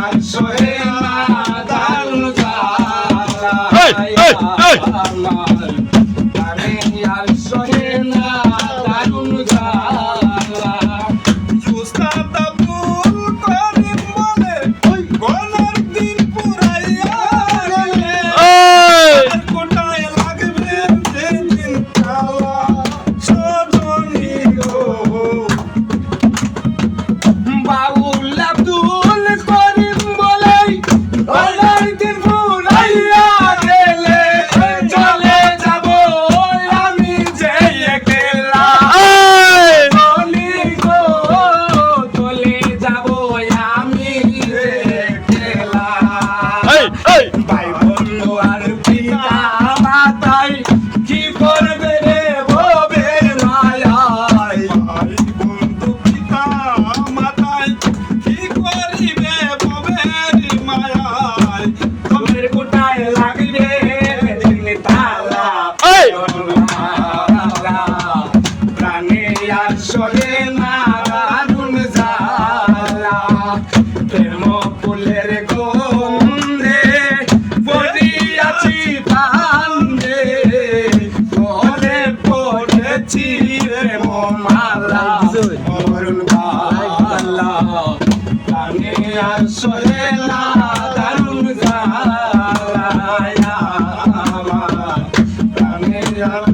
আর সহে না দারুণ জ্বালা আমার প্রাণে আর সহে না দারুণ জ্বালা উস্তাদ আব্দুল করিম বলে গলার দিন পুরাইয়া গেলে কোটায় লাগবে যেদিন কালা সজনী গো বাউল আব্দুল করিম বলে গলার দিন পুরাইয়া গেলে চলে যাব আমি যে একলা চলি গো চলে যাব আমি যে একলা ভাই বন্ধু আর পিতা মাতাই কি করবে রে ভবের মায়ায় ভাই বন্ধু পিতা মাতাই কি করিবে ভবের মায়ায় তোদের কোটায় লাগবে দিন তালা প্রাণে আর সহে না দারুণ জ্বালা প্রেম ফুলের গন্ধে পড়িয়াছি বান্ধে ঘরে পড়েছি প্রেম মালা মরণ বালা প্রাণে আর সহে না দারুণ জ্বালা আমার প্রাণে আর